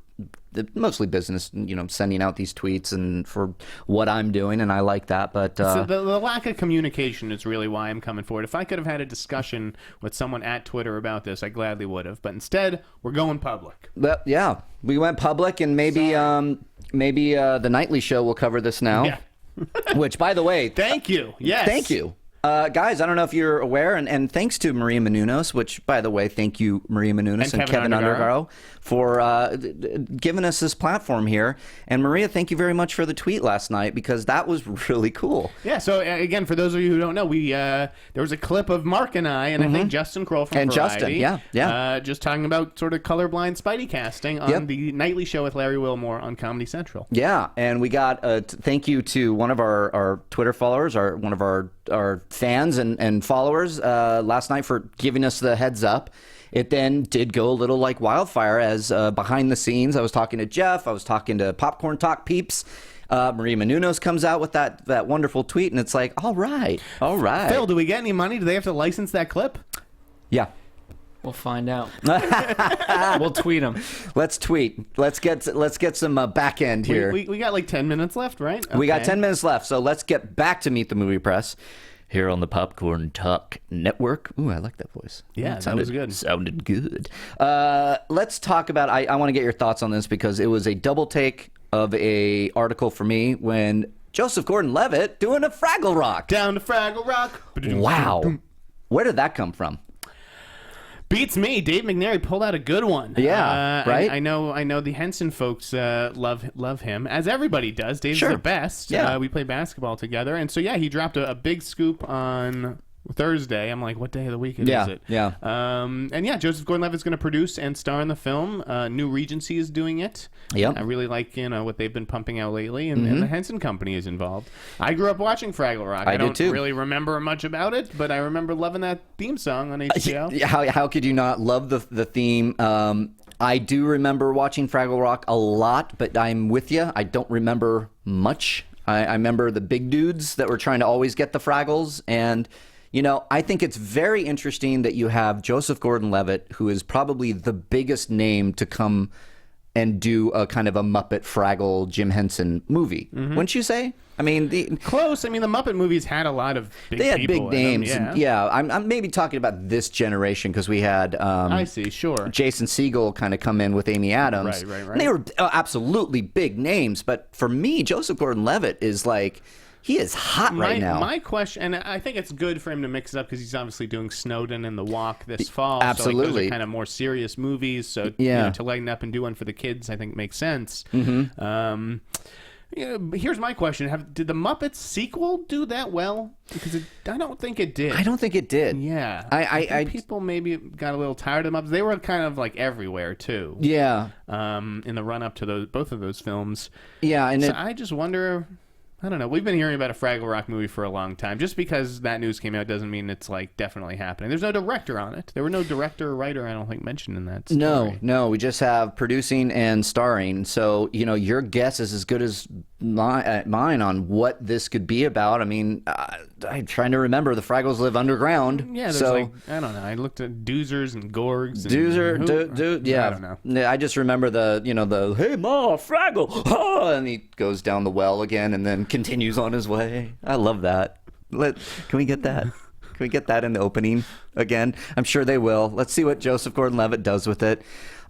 mostly business, sending out these tweets and for what I'm doing, and I like that. But so the lack of communication is really why I'm coming forward. If I could have had a discussion with someone at Twitter about this, I gladly would have. But instead, we're going public. But yeah, we went public, and maybe the nightly show will cover this now. Yeah. Which, by the way, thank you. Yes, thank you. Guys, I don't know if you're aware, and thanks to Maria Menounos, which, by the way, thank you, Maria Menounos and Kevin Undergaro, for giving us this platform here. And Maria, thank you very much for the tweet last night, because that was really cool. Yeah, so again, for those of you who don't know, there was a clip of Mark and I, and I think Justin Kroll from Variety, just talking about sort of colorblind Spidey casting on the nightly show with Larry Wilmore on Comedy Central. Yeah, and we got thank you to one of our Twitter followers, one of our fans and followers last night for giving us the heads up. It then did go a little like wildfire as behind the scenes. I was talking to Jeff. I was talking to Popcorn Talk peeps. Maria Menounos comes out with that wonderful tweet, and it's like, all right. Phil, do we get any money? Do they have to license that clip? Yeah. We'll find out. We'll tweet them. Let's tweet. Let's get some back end here. We got like 10 minutes left, right? Okay. We got 10 minutes left, so let's get back to Meet the Movie Press here on the Popcorn Talk Network. Ooh, I like that voice. Yeah, that was good. Sounded good. Let's talk about, I want to get your thoughts on this because it was a double take of a article for me when Joseph Gordon-Levitt doing a Fraggle Rock. Down to Fraggle Rock. Wow. Where did that come from? Beats me. Dave McNary pulled out a good one. Yeah, right? I know the Henson folks love him, as everybody does. Dave's sure. the best. Yeah. We play basketball together. And so, he dropped a big scoop on Thursday. I'm like, what day of the week is it? Yeah. Joseph Gordon-Levitt's going to produce and star in the film. New Regency is doing it. Yep. I really like what they've been pumping out lately, and the Henson Company is involved. I grew up watching Fraggle Rock. I don't really remember much about it, but I remember loving that theme song on HBO. How could you not love the theme? I do remember watching Fraggle Rock a lot, but I'm with you. I don't remember much. I remember the big dudes that were trying to always get the Fraggles, and I think it's very interesting that you have Joseph Gordon-Levitt, who is probably the biggest name to come and do a kind of a Muppet Fraggle Jim Henson movie. Wouldn't you say? I mean, close. I mean, the Muppet movies had a lot of big they had people big names. in them, I'm maybe talking about this generation because we had I see, sure. Jason Segel kind of come in with Amy Adams. Right. And they were absolutely big names, but for me, Joseph Gordon-Levitt is like, he is hot right now. My question, and I think it's good for him to mix it up because he's obviously doing Snowden and The Walk this fall. Absolutely. So those are kind of more serious movies. So to lighten up and do one for the kids, I think makes sense. Here's my question. Did the Muppets sequel do that well? Because I don't think it did. I don't think it did. Yeah. I think people maybe got a little tired of the Muppets. They were kind of like everywhere, too. Yeah. In the run-up to both of those films. Yeah. And I just wonder... I don't know. We've been hearing about a Fraggle Rock movie for a long time. Just because that news came out doesn't mean it's like definitely happening. There's no director on it. There were no director or writer, I don't think, mentioned in that story. No. We just have producing and starring. So, your guess is as good as mine on what this could be about. I mean, I'm trying to remember. The Fraggles live underground. Yeah, there's I don't know. I looked at Doozers and Gorgs. Yeah. I don't know. I just remember the hey, Ma, Fraggle, and he goes down the well again and then continues on his way. I love that. Can we get that? Can we get that in the opening again? I'm sure they will. Let's see what Joseph Gordon-Levitt does with it.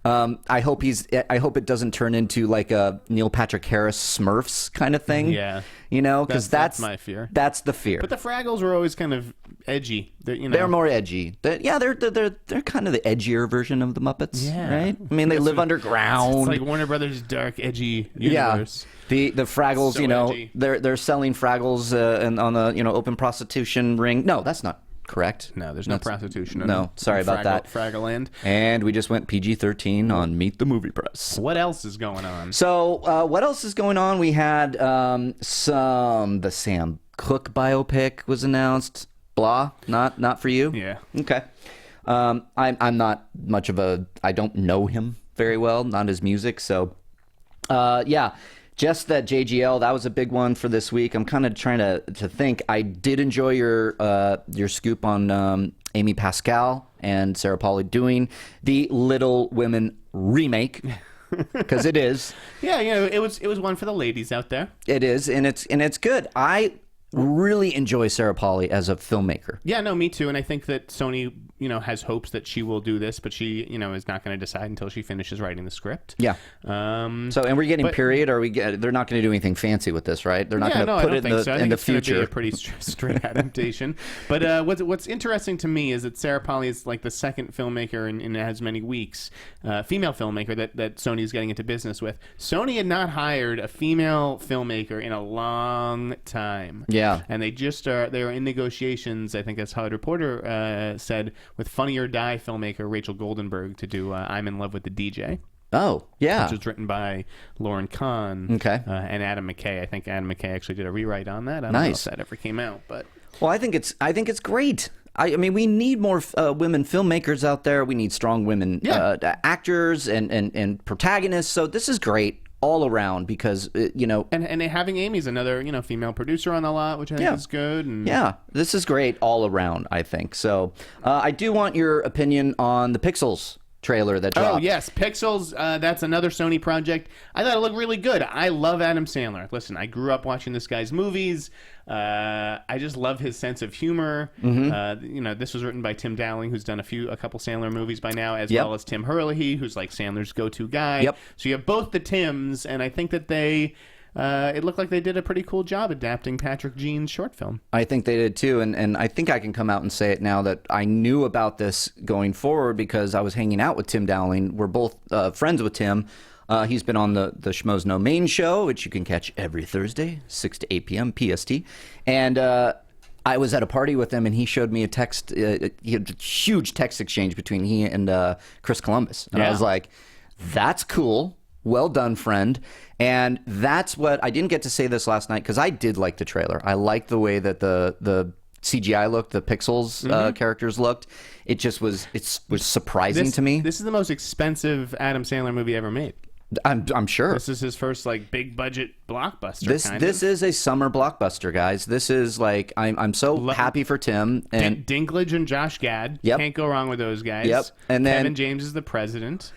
I hope it doesn't turn into like a Neil Patrick Harris Smurfs kind of thing. Yeah. Because that's my fear. That's the fear. But the Fraggles were always kind of edgy. They're more edgy. They're kind of the edgier version of the Muppets. Yeah. Right? I mean, they live underground. It's like Warner Brothers' dark, edgy universe. The Fraggles, So they're selling Fraggles on the open prostitution ring. No, that's not correct. No, there's no prostitution. No, sorry about that. Fraggle Land. And we just went PG-13 on Meet the Movie Press. What else is going on? So, what else is going on? We had the Sam Cooke biopic was announced. Blah, not for you. Yeah. Okay. I'm not much of I don't know him very well, not his music. So, yeah. Just that JGL, that was a big one for this week. I'm kind of trying to think. I did enjoy your scoop on Amy Pascal and Sarah Polley doing the Little Women remake. because it is. Yeah, it was one for the ladies out there. It is, and it's good. I really enjoy Sarah Polley as a filmmaker. Yeah, no, me too. And I think that Sony, has hopes that she will do this, but she, is not going to decide until she finishes writing the script. Yeah. And we're getting period. They're not going to do anything fancy with this, right? They're not going to put it in the future. It's going to be a pretty straight adaptation. But what's interesting to me is that Sarah Polley is like the second filmmaker in as many weeks, female filmmaker that Sony is getting into business with. Sony had not hired a female filmmaker in a long time. Yeah. And they are in negotiations, I think as Hollywood Reporter said, with Funny or Die filmmaker Rachel Goldenberg to do I'm in Love with the DJ. Oh, yeah. Which was written by Lauren Kahn and Adam McKay. I think Adam McKay actually did a rewrite on that. I don't know if that ever came out, but well, I think it's great. I mean, we need more women filmmakers out there. We need strong women actors and protagonists. So this is great all around because and having Amy's another female producer on the lot, which I think is good. And yeah, this is great all around, I think. So I do want your opinion on the Pixels trailer that dropped. Oh yes, Pixels. That's another Sony project. I thought it looked really good. I love Adam Sandler. Listen, I grew up watching this guy's movies. I just love his sense of humor. This was written by Tim Dowling, who's done a couple Sandler movies by now, as well as Tim Herlihy, who's like Sandler's go-to guy. So you have both the Tims, and I think that they. It looked like they did a pretty cool job adapting Patrick Jean's short film. I think they did too, and I think I can come out and say it now that I knew about this going forward because I was hanging out with Tim Dowling. We're both friends with Tim. He's been on the Schmoes Know main show, which you can catch every Thursday, 6 to 8 p.m. PST. And I was at a party with him, and he showed me a text. He had a huge text exchange between he and Chris Columbus. And I was like, that's cool. Well done, friend. And that's what I didn't get to say this last night because I did like the trailer. I liked the way that the CGI looked, the Pixels characters looked. It just was surprising to me. This is the most expensive Adam Sandler movie ever made. I'm sure. This is his first big budget blockbuster. This is a summer blockbuster, guys. This is I'm so happy for Tim and Dinklage and Josh Gad. Can't go wrong with those guys. Yep. And then Kevin James is the president.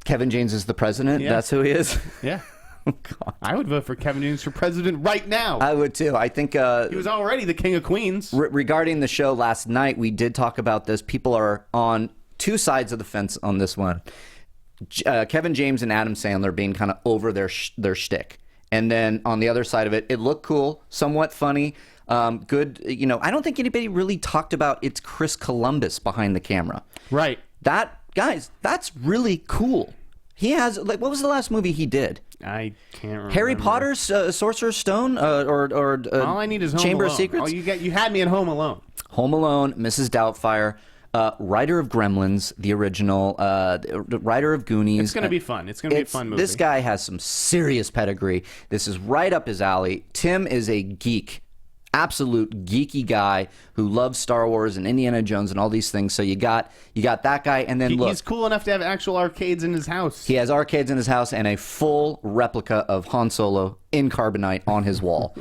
Kevin James is the president. That's who he is. Yeah. Oh, God. I would vote for Kevin James for president right now. I would too. I think he was already the king of queens. Regarding the show last night, we did talk about this. People are on two sides of the fence on this one. Kevin James and Adam Sandler being kind of over their shtick. And then on the other side of it, it looked cool, somewhat funny, good. I don't think anybody really talked about it's Chris Columbus behind the camera. Right. Guys, that's really cool. He has what was the last movie he did? I can't remember. Harry Potter's Sorcerer's Stone or all I need is Home Chamber Alone. of Secrets. Oh, you had me at Home Alone. Home Alone, Mrs. Doubtfire, writer of Gremlins, the original, writer of Goonies. It's going to be fun. It's going to be a fun movie. This guy has some serious pedigree. This is right up his alley. Tim is a geek. Absolute geeky guy who loves Star Wars and Indiana Jones and all these things. So you got that guy, and then he's cool enough to have actual arcades in his house. He has arcades in his house and a full replica of Han Solo in carbonite on his wall.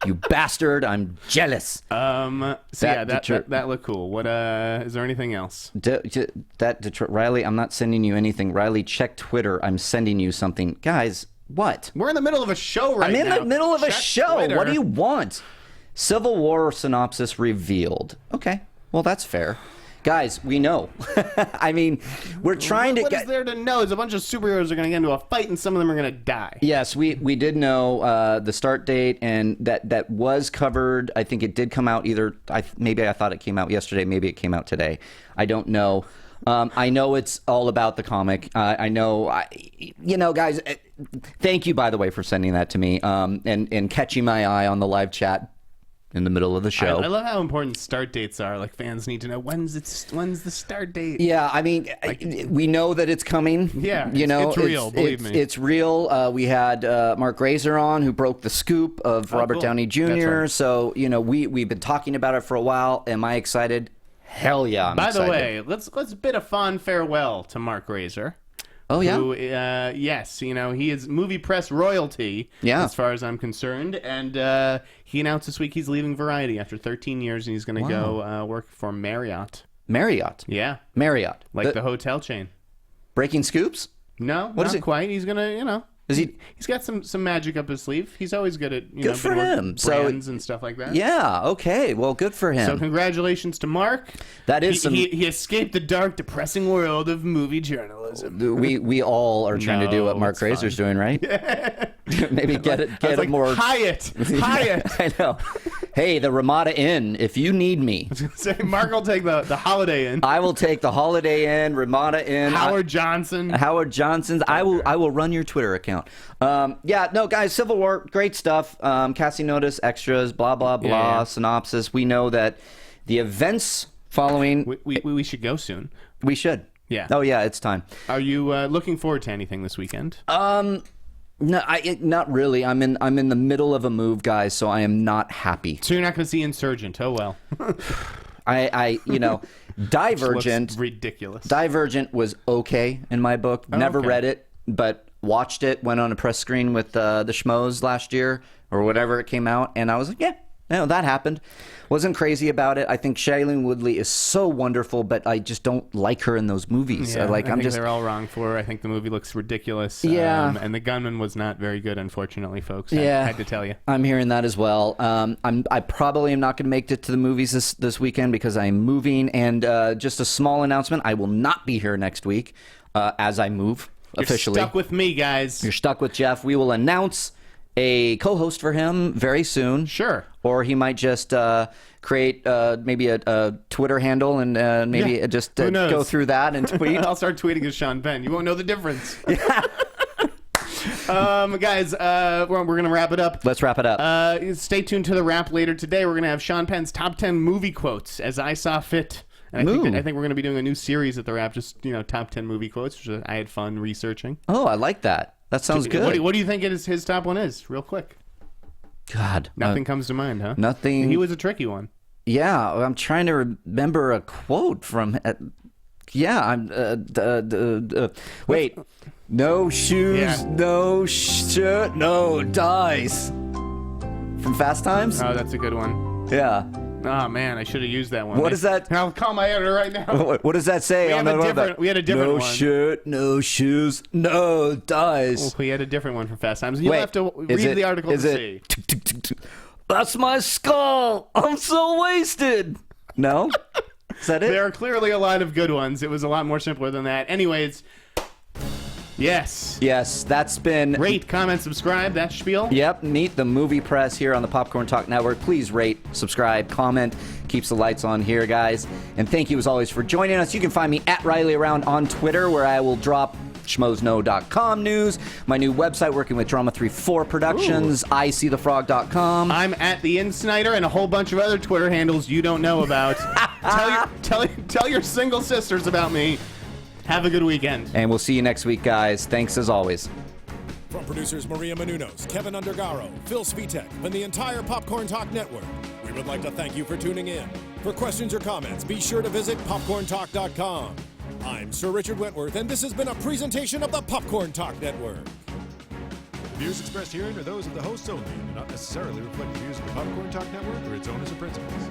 You bastard! I'm jealous. That looked cool. What is there anything else? Riley, I'm not sending you anything. Riley, check Twitter. I'm sending you something, guys. What? We're in the middle of a show right now. I'm in the middle of a show. Twitter. What do you want? Civil War synopsis revealed. Okay, well, that's fair. Guys, we know. I mean, we're trying to get... What is there to know? There's a bunch of superheroes are going to get into a fight, and some of them are going to die. Yes, we did know the start date, and that was covered. I think it did come out maybe I thought it came out yesterday. Maybe it came out today. I don't know. I know it's all about the comic. I know, guys, thank you, by the way, for sending that to me and catching my eye on the live chat in the middle of the show. I love how important start dates are. Like, fans need to know when's the start date. Yeah, I mean, we know that it's coming. Yeah, it's real. Believe me, it's real. We had Mark Grazer on, who broke the scoop of Robert Downey Jr. Right. So we've been talking about it for a while. Am I excited? Hell yeah, I'm excited. By the way, let's bid a fond farewell to Mark Grazer. Oh, yeah? Who, yes, he is movie press royalty, as far as I'm concerned. And he announced this week he's leaving Variety after 13 years, and he's going to go work for Marriott. Marriott? Yeah. Marriott. Like the hotel chain. Breaking scoops? No, not quite. He's gonna, he's got some magic up his sleeve. He's always good at good for him. Brands and stuff like that. Yeah. Okay. Well, good for him. So congratulations to Mark. That is he escaped the dark, depressing world of movie journalism. We all are trying to do what Mark Grazer's doing, right? Yeah. Maybe get it more. Hyatt. I know. Hey, the Ramada Inn. If you need me, say Mark will take the Holiday Inn. I will take the Holiday Inn, Ramada Inn. Howard Johnson's. I will run your Twitter account. No, guys, Civil War, great stuff. Casting notice, extras, blah blah blah. Synopsis. We know that the events following. We should go soon. We should. Yeah. Oh yeah, it's time. Are you looking forward to anything this weekend? No, not really. I'm in the middle of a move, guys, so I am not happy. So you're not going to see Insurgent? Oh well. Divergent. Looks ridiculous. Divergent was okay in my book. Never read it, but watched it. Went on a press screen with the Schmoes last year or whatever it came out, and I was like, that happened. Wasn't crazy about it. I think Shailene Woodley is so wonderful, but I just don't like her in those movies. Yeah, I think they're all wrong for her. I think the movie looks ridiculous. Yeah. And The Gunman was not very good, unfortunately, folks. I had to tell you. I'm hearing that as well. I probably am not going to make it to the movies this weekend because I'm moving. And just a small announcement, I will not be here next week as I move officially. You're stuck with me, guys. You're stuck with Jeff. We will announce a co-host for him very soon. Sure. Or he might just create maybe a Twitter handle and maybe just go through that and tweet. I'll start tweeting as Sean Penn. You won't know the difference. Yeah. Guys, we're going to wrap it up. Let's wrap it up. Stay tuned to the wrap later today. We're going to have Sean Penn's top 10 movie quotes as I saw fit. And I think we're going to be doing a new series at the wrap, just top 10 movie quotes, which I had fun researching. Oh, I like that. That sounds good. What do you think his top one is, real quick? God. Nothing comes to mind, huh? Nothing. He was a tricky one. Yeah, I'm trying to remember a quote from... wait. No shoes, no shirt, no dice. From Fast Times? Oh, that's a good one. Yeah. Oh, man, I should have used that one. What is that? I'll call my editor right now. What does that say? We had a different one. No shirt, no shoes, no dice. Well, we had a different one from Fast Times. You'll have to read the article to see. That's my skull. I'm so wasted. No? Is that it? There are clearly a lot of good ones. It was a lot more simpler than that. Anyways... Yes, that's been... Rate, comment, subscribe, that spiel. Yep, meet the Movie Press here on the Popcorn Talk Network. Please rate, subscribe, comment. Keeps the lights on here, guys. And thank you, as always, for joining us. You can find me at Reilly Around on Twitter, where I will drop schmoesknow.com news, my new website working with Drama 34 Productions, ISeeTheFrog.com. I'm at the Sneider and a whole bunch of other Twitter handles you don't know about. tell your single sisters about me. Have a good weekend. And we'll see you next week, guys. Thanks as always. From producers Maria Menounos, Kevin Undergaro, Phil Svitek, and the entire Popcorn Talk Network, we would like to thank you for tuning in. For questions or comments, be sure to visit popcorntalk.com. I'm Sir Richard Wentworth, and this has been a presentation of the Popcorn Talk Network. The views expressed herein are those of the hosts only and do not necessarily reflect the views of the Popcorn Talk Network or its owners or principals.